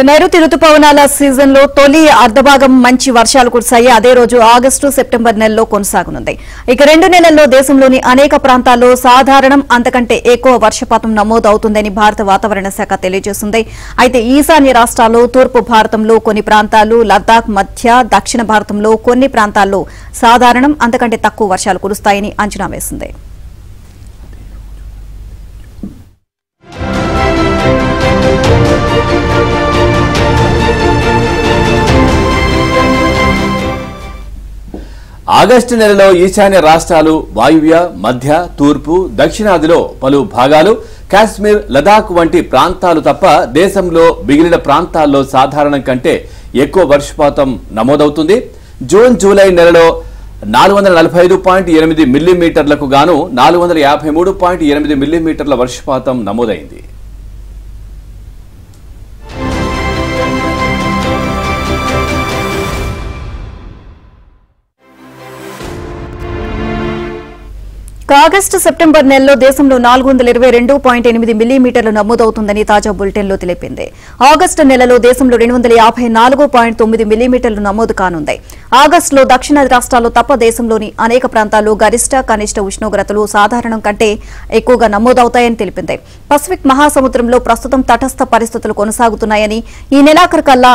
నైరుతి రుతుపవనాల సీజన్ లో తొలి అర్ధభాగం మంచి వర్షాలు కురిశాయి. అదే రోజు ఆగస్టు సెప్టెంబర్ నెలలో కొనసాగనుంది. ఇక 2 నెలల్లో దేశంలోని అనేక ప్రాంతాల్లో సాధారణం అంతకంటే ఎక్కువ వర్షపాతం నమోదవుతుందని భారత వాతావరణ శాఖ తెలియజేసింది. అయితే ఈశాన్య రాష్ట్రాలు, తూర్పు భారతంలో కొన్ని ప్రాంతాలు, లద్దాఖ్, మధ్య దక్షిణ భారతంలో కొన్ని ప్రాంతాల్లో సాధారణం అంతకంటే తక్కువ వర్షాలు కురుస్తాయని అంచనా వేసింది. ఆగస్టు నెలలో ఈశాన్య రాష్ట్రాలు, వాయువ్య, మధ్య, తూర్పు, దక్షిణాదిలో పలు భాగాలు, కాశ్మీర్, లదాఖ్ వంటి ప్రాంతాలు తప్ప దేశంలో మిగిలిన ప్రాంతాల్లో సాధారణం కంటే ఎక్కువ వర్షపాతం నమోదవుతుంది. జూన్, జూలై నెలలో 445.8 మిల్లీమీటర్లకు గాను 453.8 మిల్లీమీటర్ల వర్షపాతం నమోదైంది. ఆగస్టు సెప్టెంబర్ నెలలో దేశంలో 422.8 మిల్లీమీటర్లు నమోదవుతుందని తాజా బులెటిన్లో తెలిపింది. ఆగస్టు నెలలో దేశంలో 254.9 మిల్లీమీటర్లు నమోదు కానుంది. ఆగస్టులో దక్షిణాది రాష్ట్రాల్లో తప్ప దేశంలోని అనేక ప్రాంతాల్లో గరిష్ట, కనిష్ట ఉష్ణోగ్రతలు సాధారణం కంటే ఎక్కువగా నమోదవుతాయని తెలిపింది. పసిఫిక్ మహాసముద్రంలో ప్రస్తుతం తటస్థ పరిస్థితులు కొనసాగుతున్నాయని, ఈ నెలాఖరుకల్లా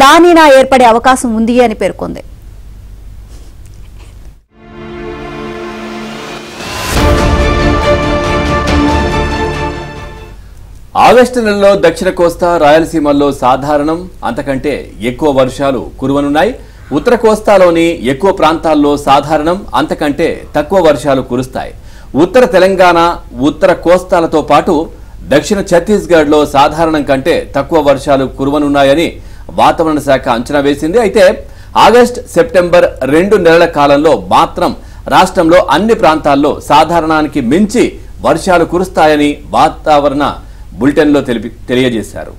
లానినా ఏర్పడే అవకాశం ఉంది అని పేర్కొంది. ఆగస్టు నెలలో దక్షిణ కోస్తా, రాయలసీమల్లో సాధారణం అంతకంటే ఎక్కువ వర్షాలు కురవనున్నాయి. ఉత్తర కోస్తాలోని ఎక్కువ ప్రాంతాల్లో సాధారణం అంతకంటే తక్కువ వర్షాలు కురుస్తాయి. ఉత్తర తెలంగాణ, ఉత్తర కోస్తాలతో పాటు దక్షిణ ఛత్తీస్గఢ్లో సాధారణం కంటే తక్కువ వర్షాలు కురవనున్నాయని వాతావరణ శాఖ అంచనా వేసింది. అయితే ఆగస్టు, సెప్టెంబర్ 2 నెలల కాలంలో మాత్రం రాష్ట్రంలో అన్ని ప్రాంతాల్లో సాధారణానికి మించి వర్షాలు కురుస్తాయని వాతావరణ బులెటిన్లో తెలియజేశారు.